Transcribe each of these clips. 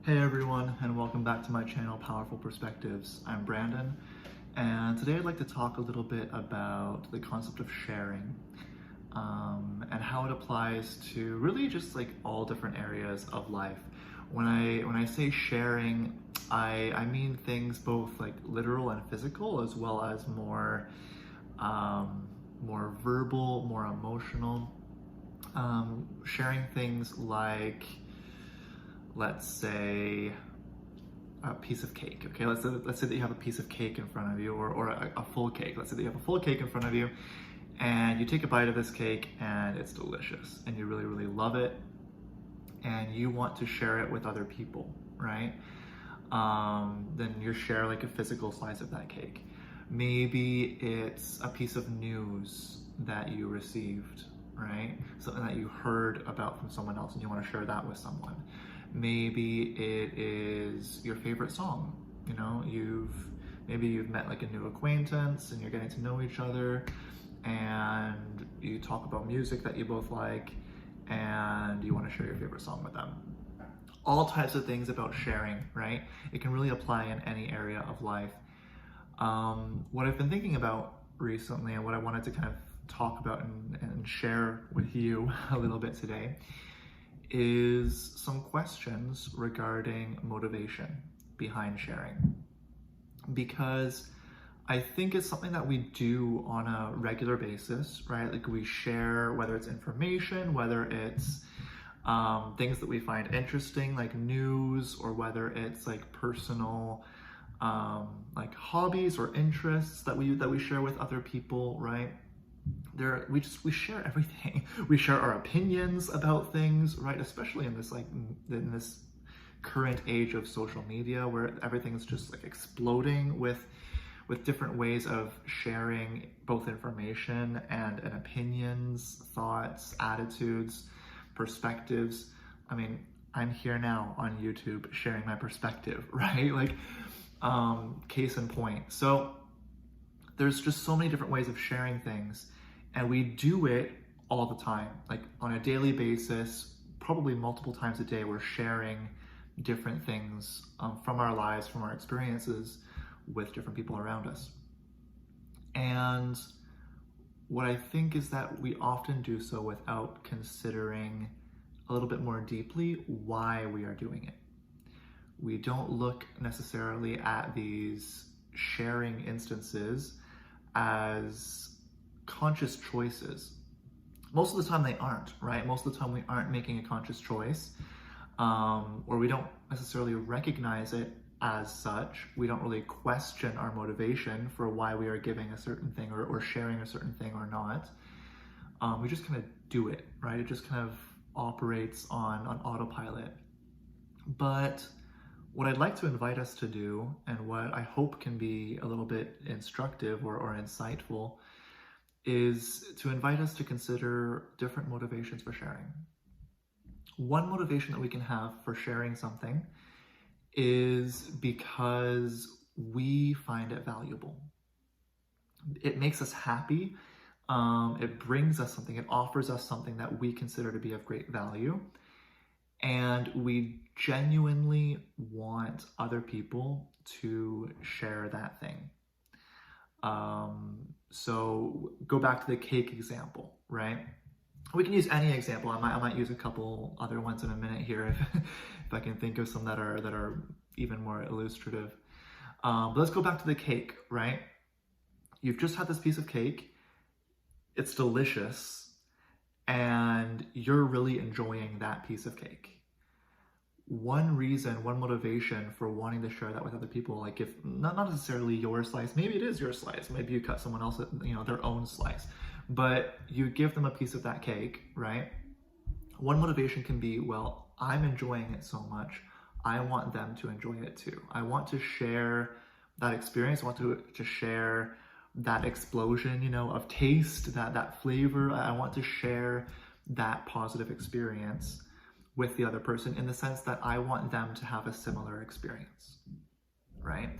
Hey everyone, and welcome back to my channel, Powerful Perspectives. I'm Brandon, and today I'd like to talk a little bit about the concept of sharing, and how it applies to really just like all different areas of life. When I say sharing, I mean things both like literal and physical, as well as more verbal, more emotional. Sharing things like, let's say, a piece of cake. Okay, let's say that you have a piece of cake in front of you, or a full cake. Let's say that you have a full cake in front of you, and you take a bite of this cake, and it's delicious, and you really, really love it, and you want to share it with other people, right? Then you share like a physical slice of that cake. Maybe it's a piece of news that you received, right? Something that you heard about from someone else, and you want to share that with someone. Maybe it is your favorite song. You know, maybe you've met like a new acquaintance and you're getting to know each other, and you talk about music that you both like, and you want to share your favorite song with them. All types of things about sharing, right? It can really apply in any area of life. What I've been thinking about recently, and what I wanted to kind of talk about and share with you a little bit today, is some questions regarding motivation behind sharing. Because I think it's something that we do on a regular basis, right? Like we share, whether it's information, whether it's things that we find interesting, like news, or whether it's like personal like hobbies or interests that we share with other people, right? We share everything. We share our opinions about things, right? Especially in this current age of social media, where everything is just like exploding with different ways of sharing both information and opinions, thoughts, attitudes, perspectives. I mean, I'm here now on YouTube sharing my perspective, right? Like, case in point. So there's just so many different ways of sharing things, and we do it all the time, like on a daily basis, probably multiple times a day. We're sharing different things from our lives, from our experiences with different people around us. And what I think is that we often do so without considering a little bit more deeply why we are doing it. We don't look necessarily at these sharing instances as conscious choices. Most of the time they aren't, right? Most of the time we aren't making a conscious choice, or we don't necessarily recognize it as such. We don't really question our motivation for why we are giving a certain thing or sharing a certain thing or not. We just kind of do it, right? It just kind of operates on autopilot. But what I'd like to invite us to do, and what I hope can be a little bit instructive or insightful, is to invite us to consider different motivations for sharing. One motivation that we can have for sharing something is because we find it valuable. It makes us happy. It brings us something. It offers us something that we consider to be of great value. And we genuinely want other people to share that thing. So go back to the cake example, right? We can use any example. I might use a couple other ones in a minute here if I can think of some that are even more illustrative. But let's go back to the cake, right? You've just had this piece of cake. It's delicious, and you're really enjoying that piece of cake. One reason, one motivation for wanting to share that with other people, like if not necessarily your slice, maybe it is your slice, maybe you cut someone else, their own slice, but you give them a piece of that cake, right? One motivation can be, well, I'm enjoying it so much, I want them to enjoy it too. I want to share that experience. I want to share that explosion, of taste, that flavor. I want to share that positive experience with the other person, in the sense that I want them to have a similar experience, right?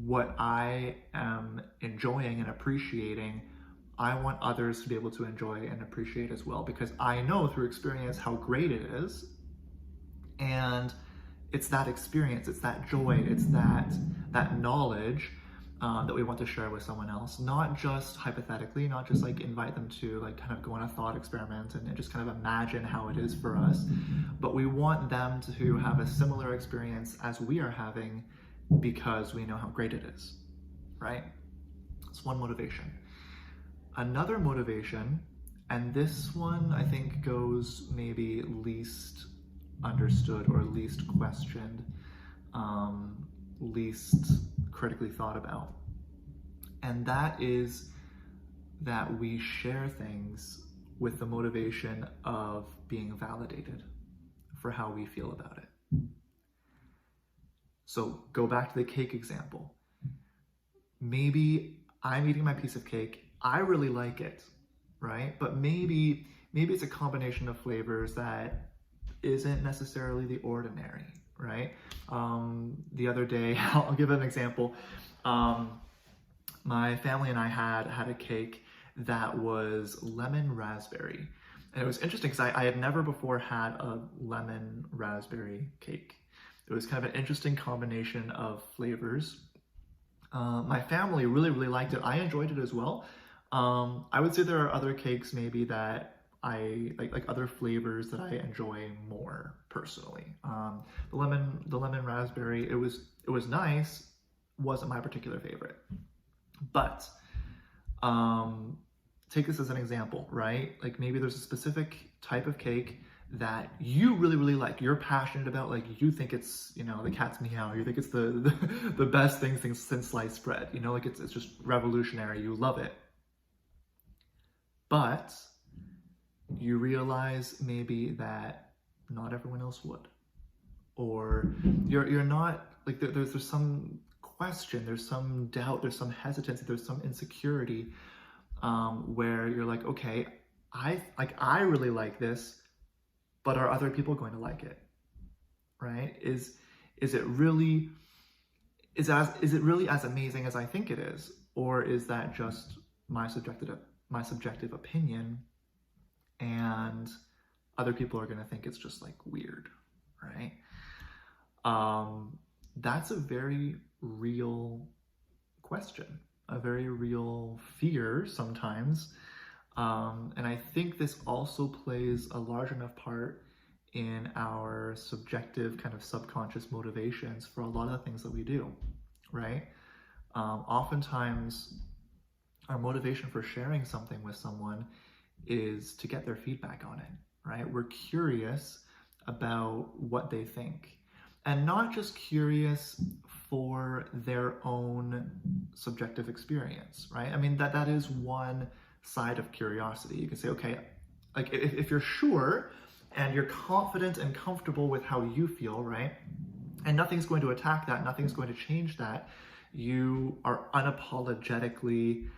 What I am enjoying and appreciating, I want others to be able to enjoy and appreciate as well, because I know through experience how great it is. And it's that experience, it's that joy, it's that knowledge that we want to share with someone else, not just hypothetically, not just like invite them to like kind of go on a thought experiment and just kind of imagine how it is for us, but we want them to have a similar experience as we are having because we know how great it is, right? It's one motivation. Another motivation, and this one I think goes maybe least understood or least questioned, least critically thought about, and that is that we share things with the motivation of being validated for how we feel about it. So go back to the cake example. Maybe I'm eating my piece of cake, I really like it, right? But maybe it's a combination of flavors that isn't necessarily the ordinary, right? The other day, I'll give an example. My family and I had a cake that was lemon raspberry. And it was interesting because I had never before had a lemon raspberry cake. It was kind of an interesting combination of flavors. My family really, really liked it. I enjoyed it as well. I would say there are other cakes maybe that I like other flavors that I enjoy more personally. The lemon raspberry, it was nice, wasn't my particular favorite. But take this as an example, right? Like maybe there's a specific type of cake that you really, really like, you're passionate about, like you think it's, you know, the cat's meow, you think it's the best thing since sliced bread, you know, like it's just revolutionary, you love it. But you realize maybe that not everyone else would, or you're not, like there's some question, there's some doubt, there's some hesitancy, there's some insecurity, where you're like, okay, I really like this, but are other people going to like it, right? Is it really as amazing as I think it is, or is that just my subjective opinion, and other people are going to think it's just like weird, right? That's a very real question, a very real fear sometimes. And I think this also plays a large enough part in our subjective kind of subconscious motivations for a lot of the things that we do, right? Oftentimes our motivation for sharing something with someone is to get their feedback on it, right? We're curious about what they think, and not just curious for their own subjective experience, right? I mean, that is one side of curiosity. You can say, okay, like if you're sure and you're confident and comfortable with how you feel, right? And nothing's going to attack that, nothing's going to change that. You are unapologetically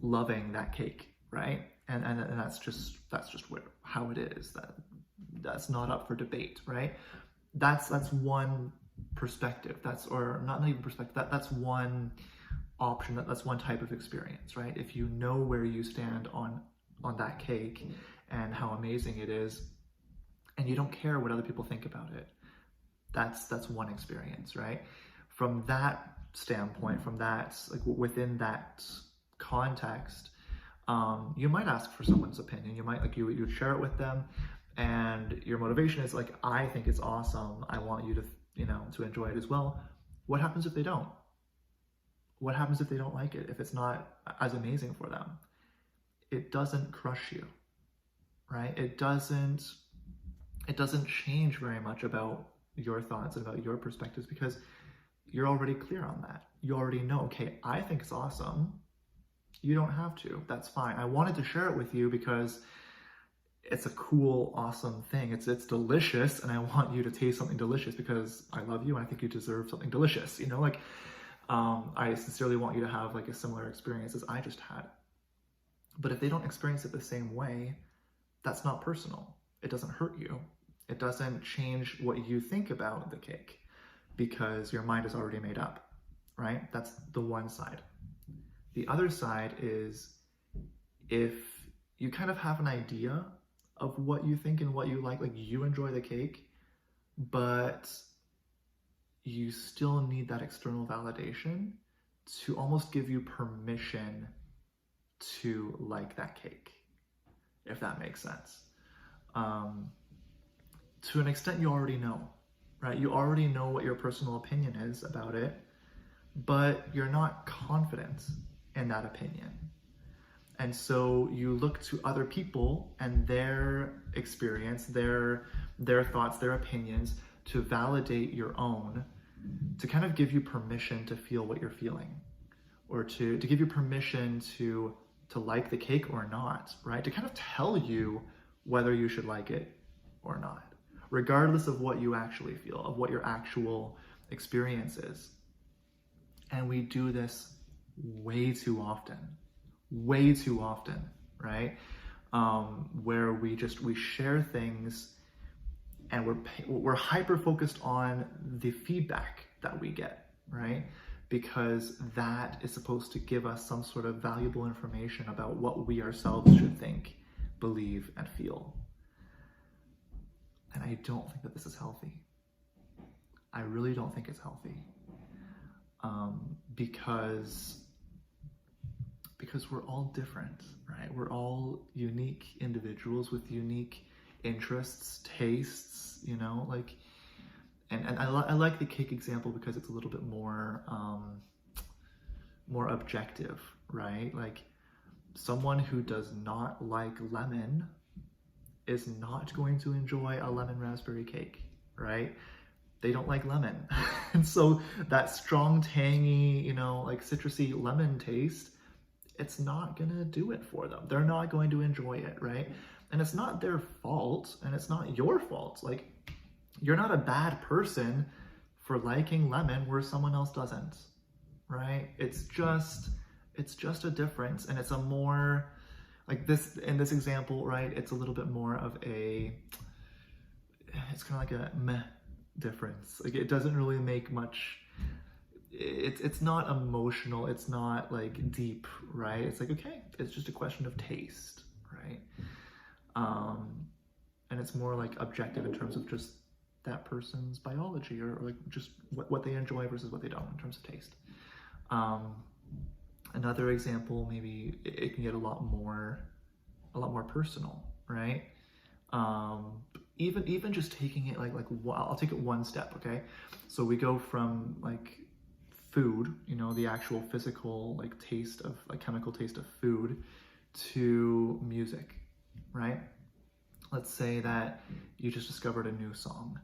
loving that cake, right? And that's just how it is. That's not up for debate, right? That's one perspective. That's one option. That's one type of experience, right? If you know where you stand on that cake and how amazing it is, and you don't care what other people think about it, that's one experience, right? From that standpoint, from that, like within that context, you might ask for someone's opinion. You might, like, you share it with them, and your motivation is like, I think it's awesome, I want you to, you know, to enjoy it as well. What happens if they don't? What happens if they don't like it, if it's not as amazing for them? It doesn't crush you, right? It doesn't change very much about your thoughts and about your perspectives, because you're already clear on that. You already know, okay, I think it's awesome. You don't have to. That's fine. I wanted to share it with you because it's a cool, awesome thing. It's delicious, and I want you to taste something delicious because I love you and I think you deserve something delicious. You know, like, I sincerely want you to have like a similar experience as I just had. But if they don't experience it the same way, that's not personal. It doesn't hurt you. It doesn't change what you think about the cake, because your mind is already made up, right? That's the one side. The other side is if you kind of have an idea of what you think and what you like you enjoy the cake, but you still need that external validation to almost give you permission to like that cake, if that makes sense. To an extent, you already know, right? You already know what your personal opinion is about it, but you're not confident in that opinion. And so you look to other people and their experience, their thoughts, their opinions to validate your own, to kind of give you permission to feel what you're feeling, or to give you permission to like the cake or not, right? To kind of tell you whether you should like it or not, regardless of what you actually feel, of what your actual experience is. And we do this way too often, right? Where we share things and we're hyper focused on the feedback that we get, right? Because that is supposed to give us some sort of valuable information about what we ourselves should think, believe, and feel. And I don't think that this is healthy. I really don't think it's healthy. Because we're all different, right? We're all unique individuals with unique interests, tastes, you know, like, and I like the cake example because it's a little bit more objective, right? Like, someone who does not like lemon is not going to enjoy a lemon raspberry cake, right? They don't like lemon. And so that strong, tangy, you know, like citrusy lemon taste, it's not gonna do it for them. They're not going to enjoy it, right? And it's not their fault, and it's not your fault. Like, you're not a bad person for liking lemon where someone else doesn't, right? It's just a difference, and it's a more, like this, in this example, right, it's a little bit more of a, it's kind of like a meh difference. Like, it doesn't really make much, it's not emotional, it's not like deep, right? It's like, okay, it's just a question of taste, right? And it's more like objective in terms of just that person's biology, or like just what they enjoy versus what they don't in terms of taste. Another example, maybe it can get a lot more personal, right? Even just taking it like I'll take it one step, okay? So we go from like food, you know, the actual physical like taste of, like, chemical taste of food, to music, right? Let's say that you just discovered a new song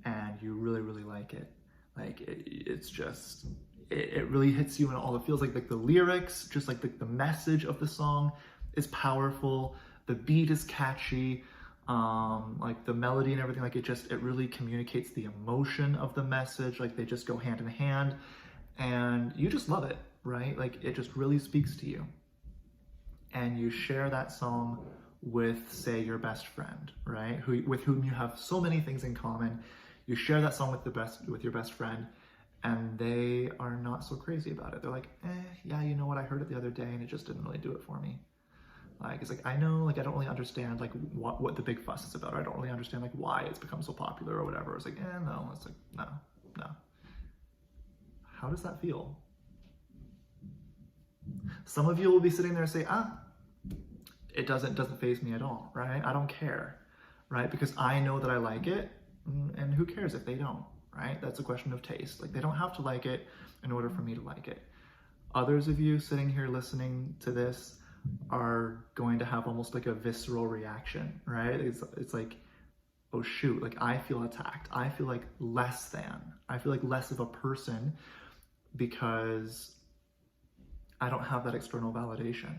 and you really, really like it. Like, it's just, it really hits you in all the feels. Like the lyrics, just like the message of the song is powerful. The beat is catchy. Like the melody and everything, like it really communicates the emotion of the message. Like, they just go hand in hand, and you just love it, right? Like, it just really speaks to you. And you share that song with, say, your best friend, right? With whom you have so many things in common. You share that song with your best friend, and they are not so crazy about it. They're like, yeah, you know what? I heard it the other day, and it just didn't really do it for me. Like, it's like, I know, like, I don't really understand, like, what the big fuss is about. Or I don't really understand, like, why it's become so popular or whatever. It's like, no. It's like, no. How does that feel? Some of you will be sitting there and say, it doesn't faze me at all, right? I don't care, right? Because I know that I like it, and who cares if they don't, right? That's a question of taste. Like, they don't have to like it in order for me to like it. Others of you sitting here listening to this are going to have almost like a visceral reaction, right? It's like, oh shoot, like, I feel attacked. I feel like less than. I feel like less of a person because I don't have that external validation,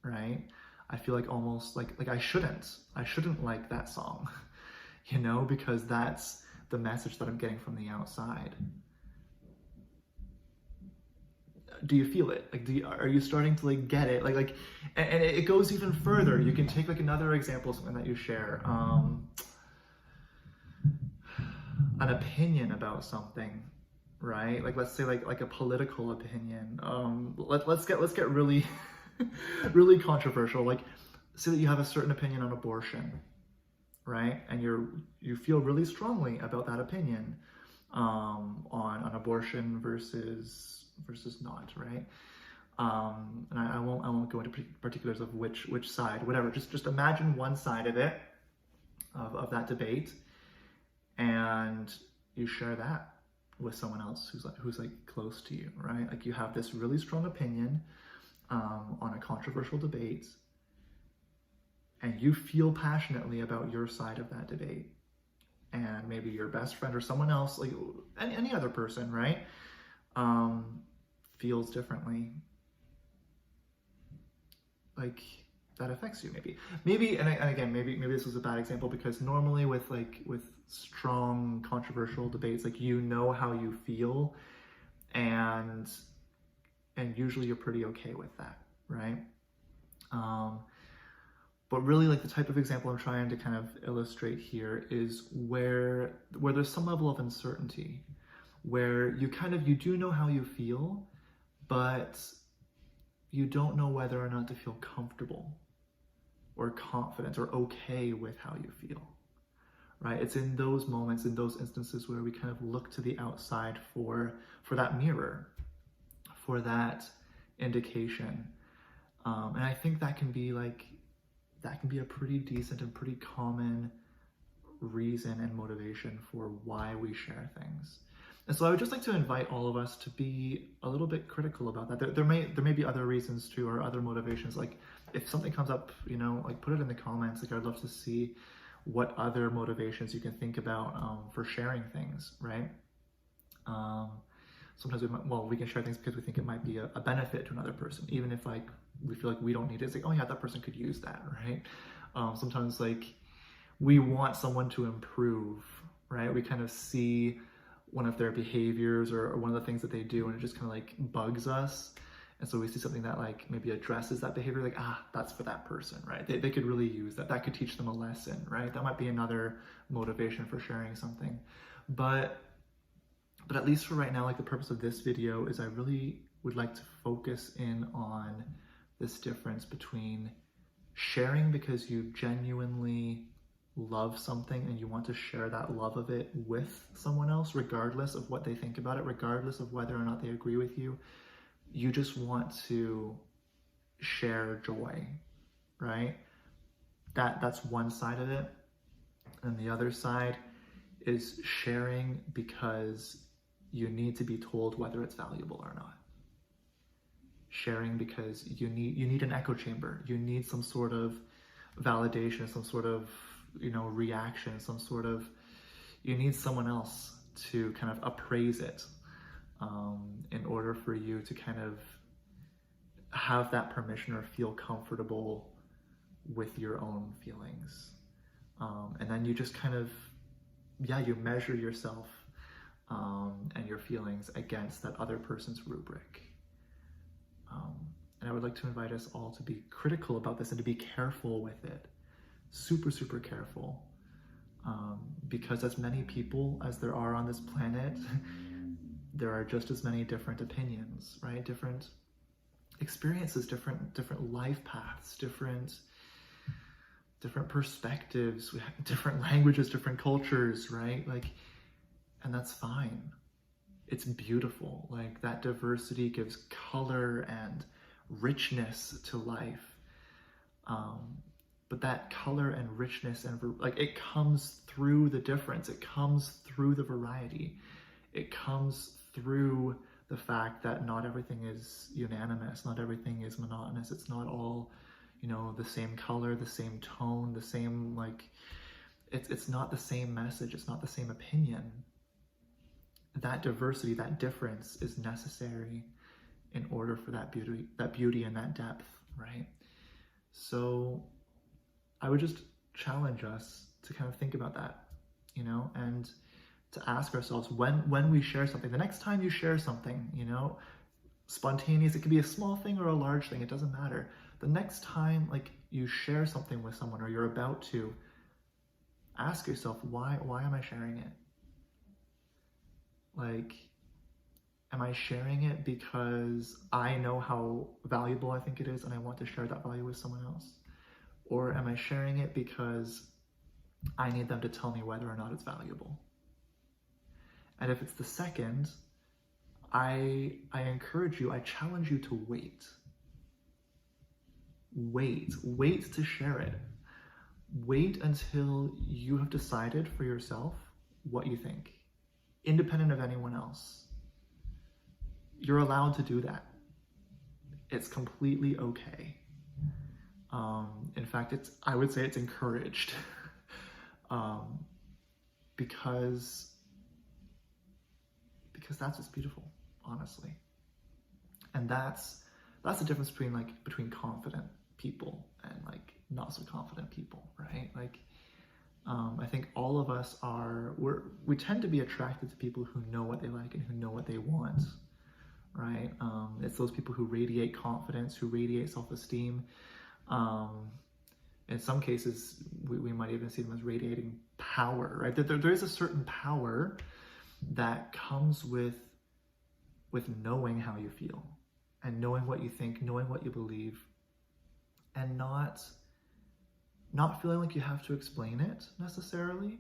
right? I feel like almost like I shouldn't like that song, you know, because that's the message that I'm getting from the outside. Do you feel it? Like, are you starting to like get it? Like, and it goes even further. You can take like another example, something that you share, an opinion about something, right? Like, let's say like a political opinion. Let's get really really controversial. Like, say that you have a certain opinion on abortion, right? And you feel really strongly about that opinion on abortion versus not, right? And I won't go into particulars of which side, whatever. Just imagine one side of it, of that debate, and you share that with someone else who's like close to you, right? Like you have this really strong opinion on a controversial debate, and you feel passionately about your side of that debate, and maybe your best friend or someone else, like any other person, right, feels differently. Like that affects you, maybe, and again, maybe this was a bad example, because normally with strong controversial debates, like you know how you feel, and usually you're pretty okay with that, right? But really, like the type of example I'm trying to kind of illustrate here is where there's some level of uncertainty, where you do know how you feel, but you don't know whether or not to feel comfortable or confident or okay with how you feel, right? It's in those moments, in those instances, where we kind of look to the outside for that mirror, for that indication. And I think that can be a pretty decent and pretty common reason and motivation for why we share things. And so I would just like to invite all of us to be a little bit critical about that. There may be other reasons too, or other motivations. Like if something comes up, like put it in the comments. Like I'd love to see what other motivations you can think about for sharing things, right? Sometimes we can share things because we think it might be a benefit to another person, even if we feel like we don't need it. It's like, oh yeah, that person could use that, right? Sometimes we want someone to improve, right? We kind of see one of their behaviors or one of the things that they do, and it just kind of bugs us. And so we see something that maybe addresses that behavior, that's for that person, right? They could really use that. That could teach them a lesson, right? That might be another motivation for sharing something. But at least for right now, the purpose of this video is I really would like to focus in on this difference between sharing because you genuinely love something and you want to share that love of it with someone else, regardless of what they think about it, regardless of whether or not they agree with you. You just want to share joy, right? That's one side of it. And the other side is sharing because you need to be told whether it's valuable or not. Sharing because you need an echo chamber. You need some sort of validation, some sort of reaction, you need someone else to kind of appraise it in order for you to kind of have that permission or feel comfortable with your own feelings. And then you just kind of, you measure yourself and your feelings against that other person's rubric. And I would like to invite us all to be critical about this and to be careful with it. Super, super careful. Because as many people as there are on this planet, there are just as many different opinions, right? Different experiences, different life paths, different perspectives, different languages, different cultures, right? And that's fine. It's beautiful. That diversity gives color and richness to life. But that color and richness and it comes through the difference. It comes through the variety. It comes through the fact that not everything is unanimous. Not everything is monotonous. It's not all, the same color, the same tone, the same, it's not the same message. It's not the same opinion. That diversity, that difference is necessary in order for that beauty and that depth, right? So I would just challenge us to kind of think about that, and to ask ourselves when we share something, the next time you share something, spontaneous, it could be a small thing or a large thing, it doesn't matter. The next time you share something with someone or you're about to, ask yourself, why am I sharing it? Am I sharing it because I know how valuable I think it is and I want to share that value with someone else? Or am I sharing it because I need them to tell me whether or not it's valuable. And if it's the second, I encourage you, I challenge you to wait. Wait to share it. Wait until you have decided for yourself what you think, independent of anyone else. You're allowed to do that. It's completely okay. In fact, I would say it's encouraged. Because that's what's beautiful, honestly. And that's the difference between confident people and like not so confident people, right? Like I think all of us we tend to be attracted to people who know what they like and who know what they want, right? It's those people who radiate confidence, who radiate self-esteem. In some cases, we might even see them as radiating power, right? There is a certain power that comes with knowing how you feel and knowing what you think, knowing what you believe, and not feeling like you have to explain it necessarily,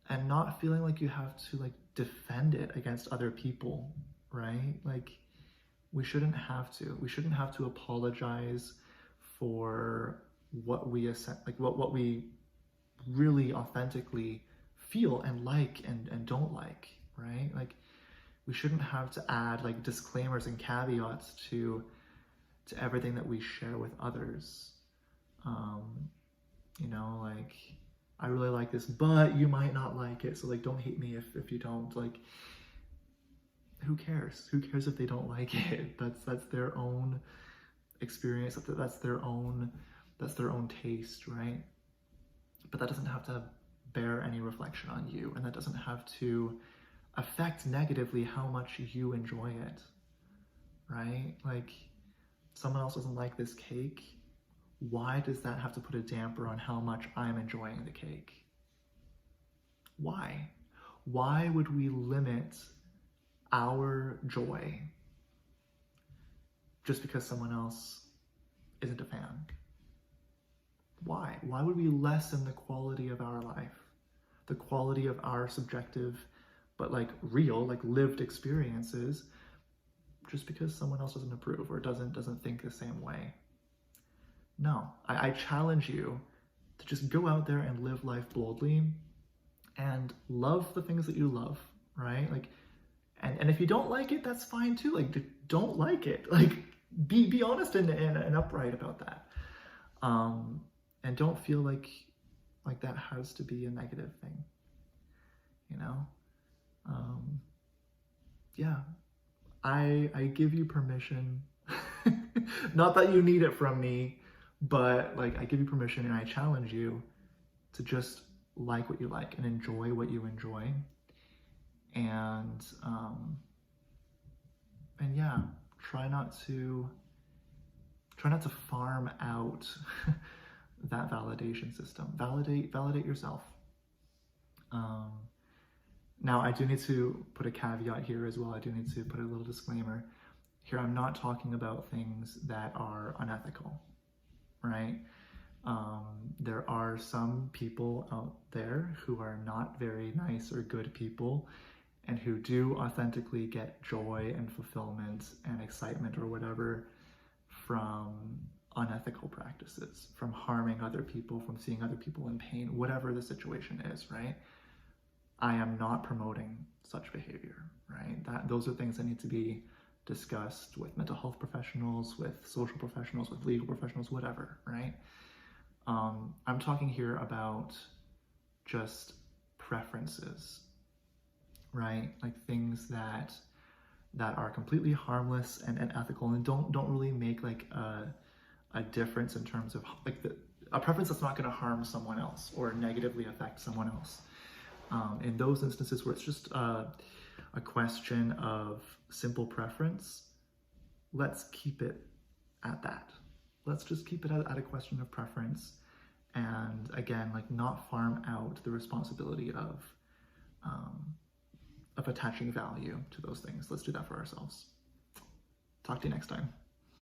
and not feeling like you have to like defend it against other people, right? Like we shouldn't have to apologize for what we really authentically feel and like and don't like, right? Like we shouldn't have to add like disclaimers and caveats to everything that we share with others. You know, like I really like this, but you might not like it, so like don't hate me if you don't. Like who cares if they don't like it? That's their own experience, that's their own taste, right? But that doesn't have to bear any reflection on you, and that doesn't have to affect negatively how much you enjoy it, right? Like someone else doesn't like this cake, why does that have to put a damper on how much I'm enjoying the cake? Why would we limit our joy just because someone else isn't a fan? Why would we lessen the quality of our life, the quality of our subjective but like real, like lived experiences, just because someone else doesn't approve or doesn't think the same way? No, I challenge you to just go out there and live life boldly and love the things that you love, right? Like, and if you don't like it, that's fine too. Like, don't like it. Like, be honest and upright about that. And don't feel like that has to be a negative thing, you know? Yeah, I give you permission, not that you need it from me, but like I give you permission and I challenge you to just like what you like and enjoy what you enjoy. And yeah, try not to farm out that validation system. Validate yourself. Now, I do need to put a caveat here as well. I do need to put a little disclaimer here. I'm not talking about things that are unethical, right? There are some people out there who are not very nice or good people and who do authentically get joy and fulfillment and excitement or whatever from unethical practices, from harming other people, from seeing other people in pain, whatever the situation is, right? I am not promoting such behavior, right? Those are things that need to be discussed with mental health professionals, with social professionals, with legal professionals, whatever, right? I'm talking here about just preferences, right? Like things that are completely harmless and ethical and don't really make like a difference in terms of like a preference that's not going to harm someone else or negatively affect someone else. In those instances where it's just a question of simple preference, let's keep it at that. Let's just keep it at a question of preference, and again, like not farm out the responsibility of attaching value to those things. Let's do that for ourselves. Talk to you next time.